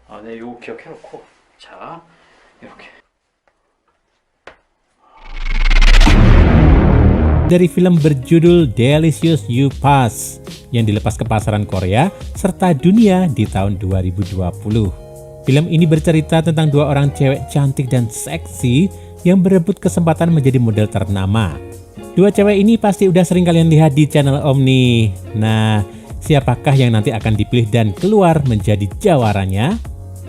네, 요거 기억해놓고. 자, 이렇게. Dari film berjudul Delicious You Pass yang dilepas ke pasaran Korea serta dunia di tahun 2020. Film ini bercerita tentang dua orang cewek cantik dan seksi yang berebut kesempatan menjadi model ternama. Dua cewek ini pasti udah sering kalian lihat di channel Om nih. Nah, siapakah yang nanti akan dipilih dan keluar menjadi jawaranya?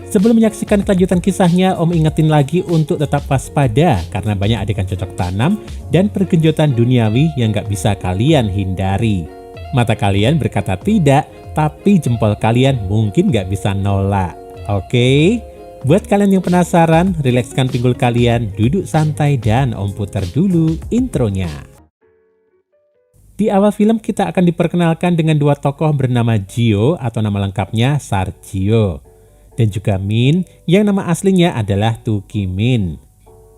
Sebelum menyaksikan kelanjutan kisahnya, Om ingetin lagi untuk tetap waspada karena banyak adegan cocok tanam dan pergenjotan duniawi yang gak bisa kalian hindari. Mata kalian berkata tidak, tapi jempol kalian mungkin gak bisa nolak. Oke? Buat kalian yang penasaran, rilekskan pinggul kalian, duduk santai dan Om putar dulu intronya. Di awal film kita akan diperkenalkan dengan dua tokoh bernama Jio atau nama lengkapnya Sarjio. Dan juga Min yang nama aslinya adalah Tu Ki Min.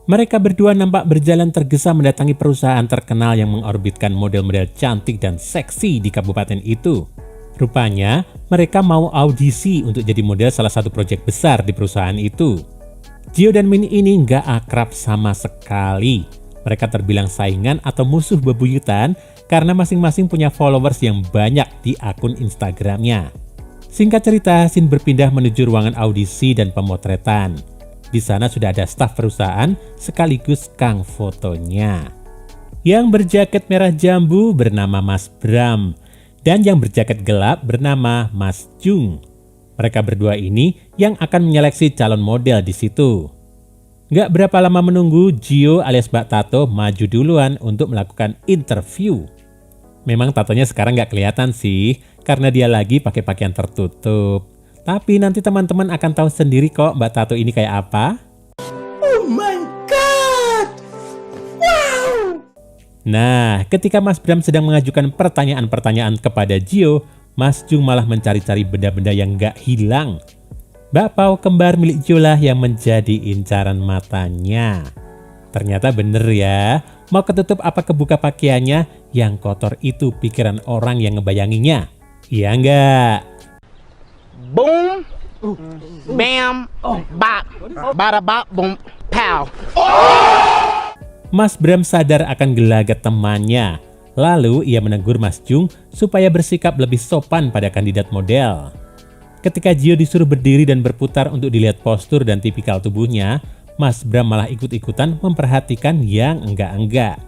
Mereka berdua nampak berjalan tergesa mendatangi perusahaan terkenal yang mengorbitkan model-model cantik dan seksi di kabupaten itu. Rupanya mereka mau audisi untuk jadi model salah satu proyek besar di perusahaan itu. Jio dan Min ini nggak akrab sama sekali. Mereka terbilang saingan atau musuh bebuyutan karena masing-masing punya followers yang banyak di akun Instagramnya. Singkat cerita, scene berpindah menuju ruangan audisi dan pemotretan. Di sana sudah ada staf perusahaan sekaligus kang fotonya. Yang berjaket merah jambu bernama Mas Bram dan yang berjaket gelap bernama Mas Jung. Mereka berdua ini yang akan menyeleksi calon model di situ. Gak berapa lama menunggu, Jio alias Mbak Tato maju duluan untuk melakukan interview. Memang tatonya sekarang gak kelihatan sih, karena dia lagi pakai pakaian tertutup. Tapi nanti teman-teman akan tahu sendiri kok Mbak Tato ini kayak apa. Oh my god! Wow! Nah, ketika Mas Bram sedang mengajukan pertanyaan-pertanyaan kepada Jio, Mas Jung malah mencari-cari benda-benda yang gak hilang. Bakpao kembar milik Jio lah yang menjadi incaran matanya. Ternyata bener ya, mau ketutup apa kebuka pakaiannya, yang kotor itu pikiran orang yang ngebayanginya. Iya enggak? Boom, bam, bop, bada bop, boom, pow. Mas Bram sadar akan gelagat temannya. Lalu ia menegur Mas Jung supaya bersikap lebih sopan pada kandidat model. Ketika Jio disuruh berdiri dan berputar untuk dilihat postur dan tipikal tubuhnya, Mas Bram malah ikut-ikutan memperhatikan yang enggak-enggak.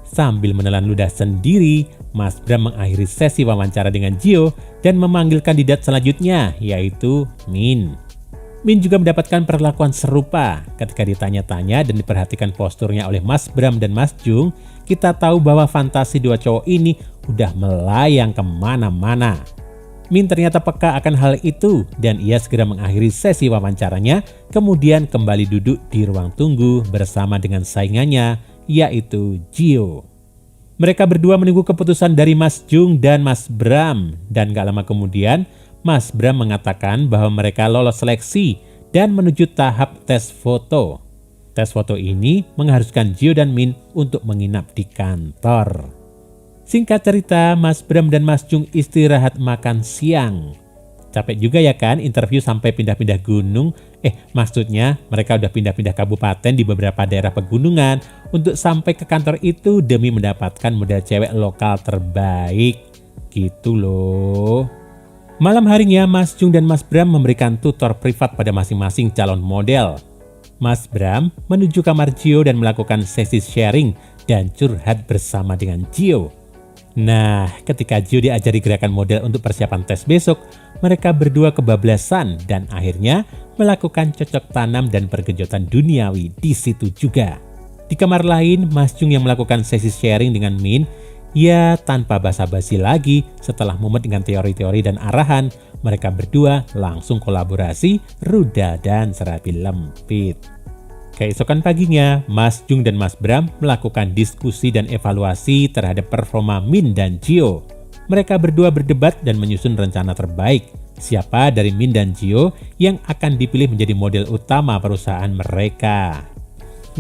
Sambil menelan ludah sendiri, Mas Bram mengakhiri sesi wawancara dengan Jio dan memanggil kandidat selanjutnya, yaitu Min. Min juga mendapatkan perlakuan serupa. Ketika ditanya-tanya dan diperhatikan posturnya oleh Mas Bram dan Mas Jung, kita tahu bahwa fantasi dua cowok ini udah melayang kemana-mana. Min ternyata peka akan hal itu dan ia segera mengakhiri sesi wawancaranya, kemudian kembali duduk di ruang tunggu bersama dengan saingannya, yaitu Jio. Mereka berdua menunggu keputusan dari Mas Jung dan Mas Bram, dan gak lama kemudian Mas Bram mengatakan bahwa mereka lolos seleksi dan menuju tahap tes foto. Tes foto ini mengharuskan Jio dan Min untuk menginap di kantor. Singkat cerita, Mas Bram dan Mas Jung istirahat makan siang. Capek juga ya kan interview sampai pindah-pindah gunung? Maksudnya mereka udah pindah-pindah kabupaten di beberapa daerah pegunungan untuk sampai ke kantor itu demi mendapatkan model cewek lokal terbaik. Gitu loh. Malam harinya, Mas Jung dan Mas Bram memberikan tutor privat pada masing-masing calon model. Mas Bram menuju kamar Jio dan melakukan sesi sharing dan curhat bersama dengan Jio. Nah, ketika Jio diajari gerakan model untuk persiapan tes besok, mereka berdua kebablasan dan akhirnya melakukan cocok tanam dan pergenjotan duniawi di situ juga. Di kamar lain, Mas Jung yang melakukan sesi sharing dengan Min, ya tanpa basa-basi lagi, setelah mumet dengan teori-teori dan arahan, mereka berdua langsung kolaborasi, rudal dan serapi lempit. Keesokan paginya, Mas Jung dan Mas Bram melakukan diskusi dan evaluasi terhadap performa Min dan Jio. Mereka berdua berdebat dan menyusun rencana terbaik. Siapa dari Min dan Jio yang akan dipilih menjadi model utama perusahaan mereka.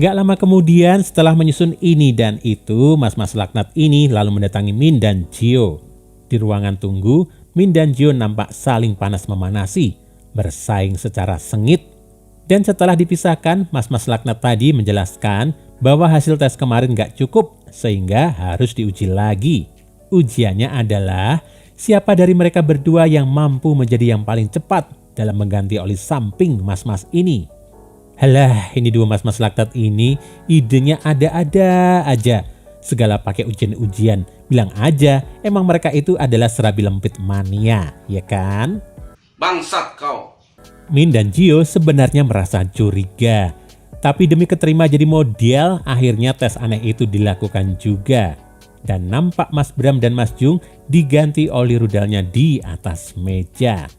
Gak lama kemudian setelah menyusun ini dan itu, mas-mas laknat ini lalu mendatangi Min dan Jio. Di ruangan tunggu, Min dan Jio nampak saling panas memanasi. bersaing secara sengit. Dan setelah dipisahkan, Mas-Mas Laknat tadi menjelaskan bahwa hasil tes kemarin gak cukup sehingga harus diuji lagi. Ujiannya adalah siapa dari mereka berdua yang mampu menjadi yang paling cepat dalam mengganti oli samping mas-mas ini. Halah, ini dua mas-mas Laknat ini idenya ada-ada aja. Segala pakai ujian-ujian. Bilang aja emang mereka itu adalah serabi lempit mania, ya kan? Bangsat kau. Min dan Gio sebenarnya merasa curiga. Tapi demi keterima jadi model, akhirnya tes aneh itu dilakukan juga. Dan nampak Mas Bram dan Mas Jung diganti oli rudalnya di atas meja.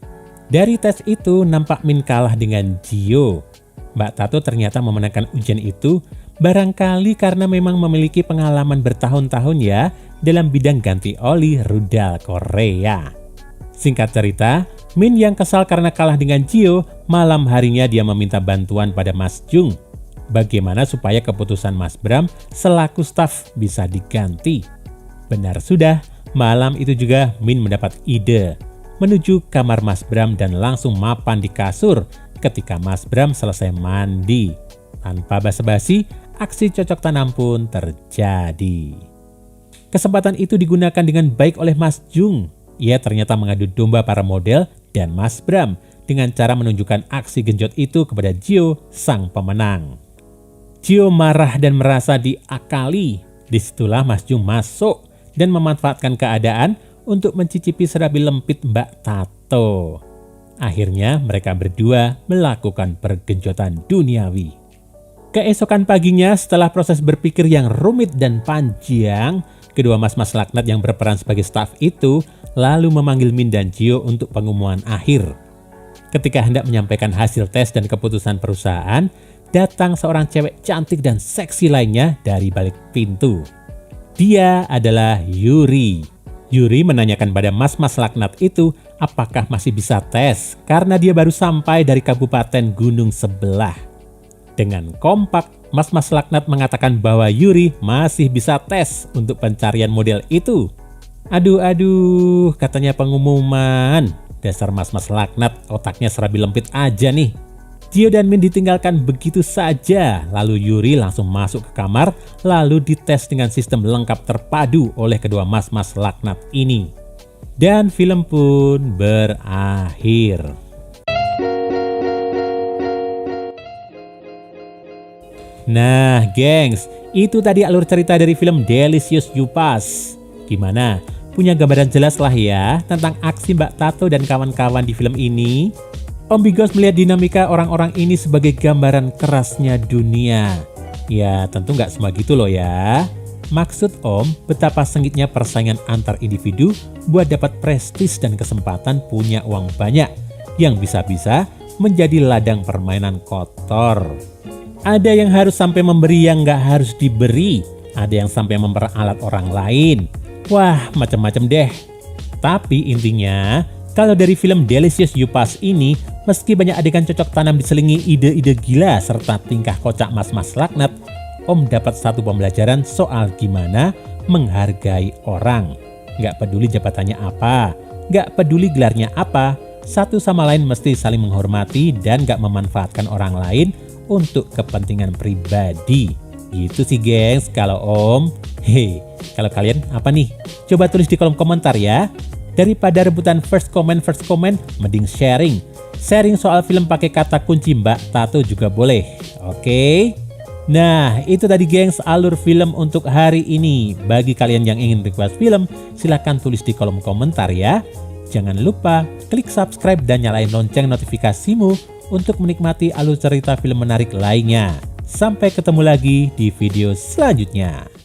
Dari tes itu nampak Min kalah dengan Gio. Mbak Tato ternyata memenangkan ujian itu barangkali karena memang memiliki pengalaman bertahun-tahun ya dalam bidang ganti oli rudal Korea. Singkat cerita, Min yang kesal karena kalah dengan Gio, malam harinya dia meminta bantuan pada Mas Jung. Bagaimana supaya keputusan Mas Bram selaku staf bisa diganti. Benar sudah, malam itu juga Min mendapat ide. Menuju kamar Mas Bram dan langsung mapan di kasur ketika Mas Bram selesai mandi. Tanpa basa-basi, aksi cocok tanam pun terjadi. Kesempatan itu digunakan dengan baik oleh Mas Jung. Ia ternyata mengadu domba para model dan Mas Bram dengan cara menunjukkan aksi genjot itu kepada Gio, sang pemenang. Gio marah dan merasa diakali. Disitulah Mas Jung masuk dan memanfaatkan keadaan untuk mencicipi serabi lempit Mbak Tato. Akhirnya mereka berdua melakukan pergenjotan duniawi. Keesokan paginya setelah proses berpikir yang rumit dan panjang, kedua mas-mas Laknat yang berperan sebagai staf itu lalu memanggil Min dan Gio untuk pengumuman akhir. Ketika hendak menyampaikan hasil tes dan keputusan perusahaan, datang seorang cewek cantik dan seksi lainnya dari balik pintu. Dia adalah Yuri. Yuri menanyakan pada mas-mas Laknat itu apakah masih bisa tes karena dia baru sampai dari kabupaten gunung sebelah. Dengan kompak, mas-mas Laknat mengatakan bahwa Yuri masih bisa tes untuk pencarian model itu. Aduh, katanya pengumuman. Dasar mas-mas Laknat, otaknya serabi lempit aja nih. Gio dan Min ditinggalkan begitu saja, lalu Yuri langsung masuk ke kamar, lalu dites dengan sistem lengkap terpadu oleh kedua mas-mas Laknat ini. Dan film pun berakhir. Nah, gengs, itu tadi alur cerita dari film Delicious You Pass. Gimana? Punya gambaran jelas lah ya tentang aksi Mbak Tato dan kawan-kawan di film ini? Om Bigos melihat dinamika orang-orang ini sebagai gambaran kerasnya dunia. Ya, tentu nggak semua gitu loh ya. Maksud Om, betapa sengitnya persaingan antar individu buat dapat prestis dan kesempatan punya uang banyak yang bisa-bisa menjadi ladang permainan kotor. Ada yang harus sampai memberi yang nggak harus diberi. Ada yang sampai memperalat orang lain. Wah, macam-macam deh. Tapi intinya, kalau dari film Delicious You Pass ini, meski banyak adegan cocok tanam diselingi ide-ide gila serta tingkah kocak mas-mas Laknat, Om dapat satu pembelajaran soal gimana menghargai orang. Nggak peduli jabatannya apa, nggak peduli gelarnya apa, satu sama lain mesti saling menghormati dan nggak memanfaatkan orang lain untuk kepentingan pribadi. Gitu sih gengs kalau Om. Hei, kalau kalian apa nih? Coba tulis di kolom komentar ya. Daripada rebutan first comment, mending sharing. Sharing soal film pakai kata kunci Mbak Tato juga boleh. Oke? Nah, itu tadi gengs alur film untuk hari ini. Bagi kalian yang ingin request film, silahkan tulis di kolom komentar ya. Jangan lupa klik subscribe dan nyalain lonceng notifikasimu untuk menikmati alur cerita film menarik lainnya. Sampai ketemu lagi di video selanjutnya.